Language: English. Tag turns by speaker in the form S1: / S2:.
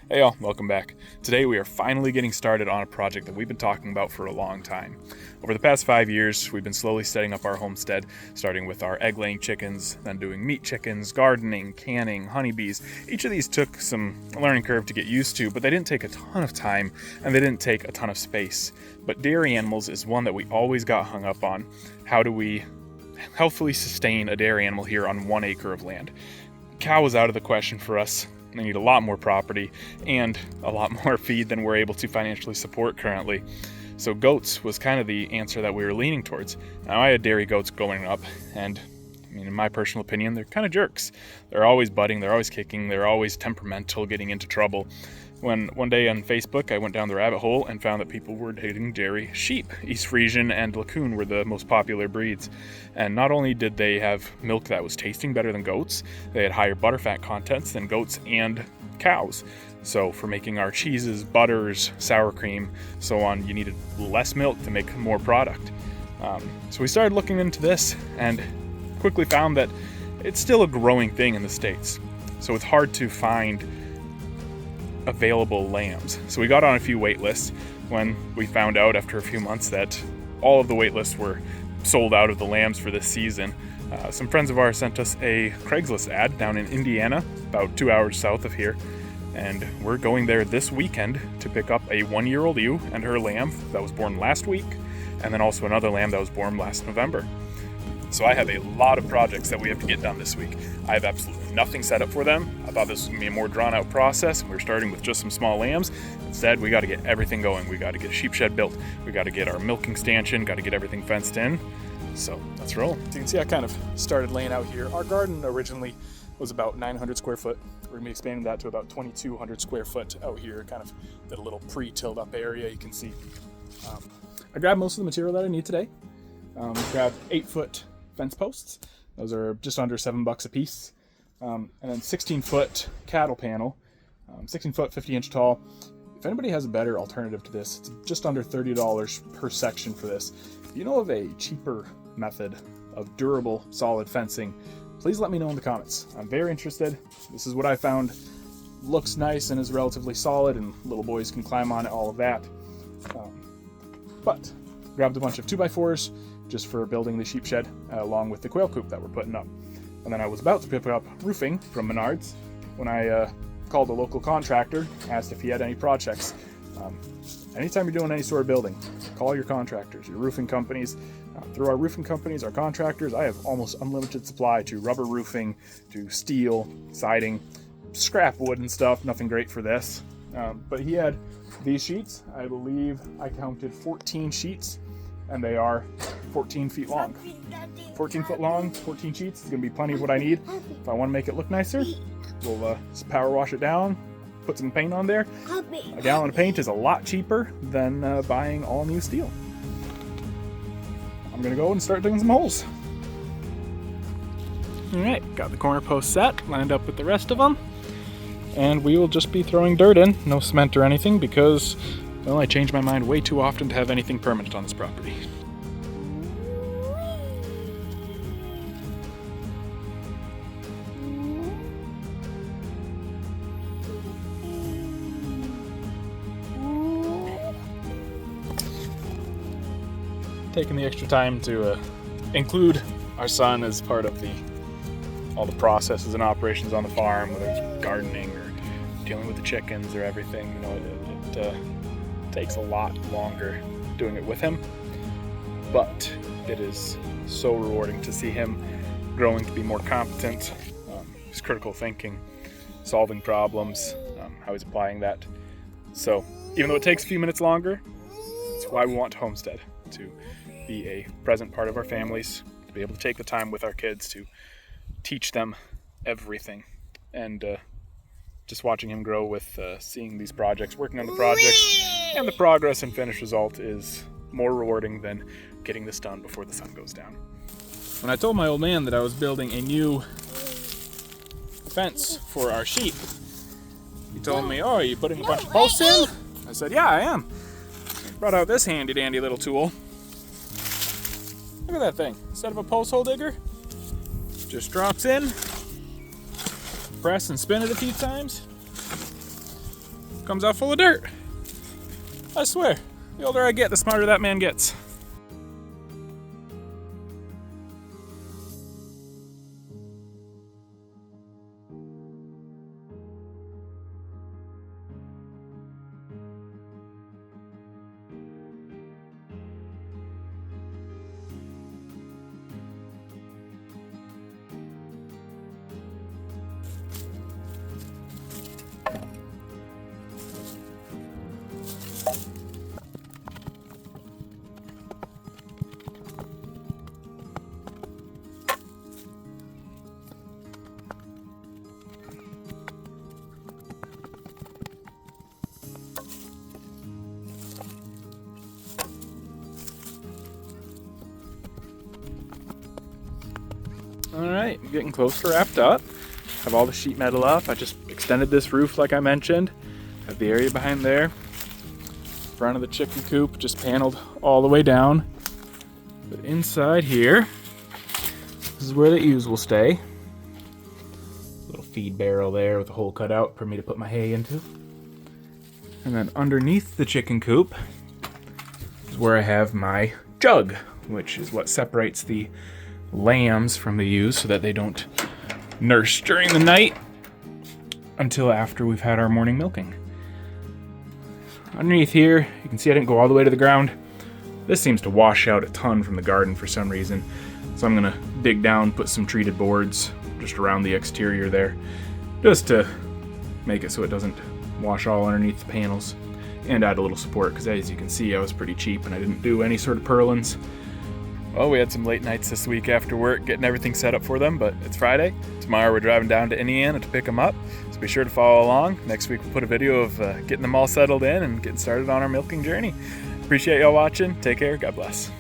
S1: Hey y'all, welcome back. Today we are finally getting started on a project that we've been talking about for a long time. Over the past 5 years, we've been slowly setting up our homestead, starting with our egg-laying chickens, then doing meat chickens, gardening, canning, honeybees. Each of these took some learning curve to get used to, but they didn't take a ton of time and they didn't take a ton of space. But dairy animals is one that we always got hung up on. How do we healthfully sustain a dairy animal here on 1 acre of land? Cow was out of the question for us. They need a lot more property and a lot more feed than we're able to financially support currently. So goats was kind of the answer that we were leaning towards. Now I had dairy goats growing up, and in my personal opinion, they're kind of jerks. They're always butting, they're always kicking, they're always temperamental, getting into trouble. When one day on Facebook, I went down the rabbit hole and found that people were dating dairy sheep. East Frisian and Lacoon were the most popular breeds. And not only did they have milk that was tasting better than goats, they had higher butterfat contents than goats and cows. So for making our cheeses, butters, sour cream, so on, you needed less milk to make more product. So we started looking into this and quickly found that it's still a growing thing in the States. So it's hard to find available lambs. So we got on a few wait lists when we found out after a few months that all of the wait lists were sold out of the lambs for this season. Some friends of ours sent us a Craigslist ad down in Indiana, about 2 hours south of here, and we're going there this weekend to pick up a 1-year-old ewe and her lamb that was born last week, and then also another lamb that was born last November. So I have a lot of projects that we have to get done this week. I have absolutely nothing set up for them. I thought this was gonna be a more drawn out process. We were starting with just some small lambs. Instead, we gotta get everything going. We gotta get a sheep shed built. We gotta get our milking stanchion, gotta get everything fenced in. So let's roll. So you can see I kind of started laying out here. Our garden originally was about 900 square foot. We're gonna be expanding that to about 2,200 square foot out here. Kind of did a little pre-tilled up area, you can see. I grabbed most of the material that I need today. Grabbed 8-foot fence posts. Those are just under $7 a piece. And then 16-foot cattle panel, 16-foot, 50-inch tall. If anybody has a better alternative to this, it's just under $30 per section for this. If you know of a cheaper method of durable, solid fencing, please let me know in the comments. I'm very interested. This is what I found looks nice and is relatively solid, and little boys can climb on it, all of that. But grabbed a bunch of 2x4s just for building the sheep shed, along with the quail coop that we're putting up. And then I was about to pick up roofing from Menards when I called a local contractor, asked if he had any projects. Anytime you're doing any sort of building, call your contractors, your roofing companies. Through our roofing companies, our contractors, I have almost unlimited supply to rubber roofing, to steel, siding, scrap wood and stuff. Nothing great for this. But he had these sheets. I believe I counted 14 sheets, and they are 14 feet long. 14 foot long, 14 sheets. It's gonna be plenty of what I need. If I want to make it look nicer, we'll just power wash it down, put some paint on there. A gallon of paint is a lot cheaper than buying all new steel. I'm gonna go and start digging some holes. All right, got the corner post set, lined up with the rest of them. And we will just be throwing dirt in, no cement or anything, because, well, I change my mind way too often to have anything permanent on this property. Taking the extra time to include our son as part of all the processes and operations on the farm, whether it's gardening or dealing with the chickens or everything. You know, it takes a lot longer doing it with him, but it is so rewarding to see him growing to be more competent. His critical thinking, solving problems, how he's applying that. So even though it takes a few minutes longer, it's why we want to homestead, to be a present part of our families, to be able to take the time with our kids to teach them everything. And just watching him grow with seeing these projects, working on the projects, and the progress and finished result is more rewarding than getting this done before the sun goes down. When I told my old man that I was building a new fence for our sheep, he told me, "Oh, are you putting a bunch of posts in?" I said, "Yeah, I am." Brought out this handy dandy little tool. Look at that thing. Instead of a post hole digger, just drops in, press and spin it a few times, comes out full of dirt. I swear, the older I get, the smarter that man gets. All right, I'm getting close to wrapped up. Have all the sheet metal up. I just extended this roof like I mentioned. Have the area behind there. Front of the chicken coop just paneled all the way down. But inside here, this is where the ewes will stay. Little feed barrel there with a hole cut out for me to put my hay into. And then underneath the chicken coop is where I have my jug, which is what separates the lambs from the ewes so that they don't nurse during the night until after we've had our morning milking. Underneath here, you can see I didn't go all the way to the ground. This seems to wash out a ton from the garden for some reason. So I'm gonna dig down, put some treated boards just around the exterior there, just to make it so it doesn't wash all underneath the panels, and add a little support, because as you can see, I was pretty cheap and I didn't do any sort of purlins. Well, we had some late nights this week after work getting everything set up for them, but it's Friday. Tomorrow we're driving down to Indiana to pick them up, so be sure to follow along. Next week we'll put a video of getting them all settled in and getting started on our milking journey. Appreciate y'all watching. Take care. God bless.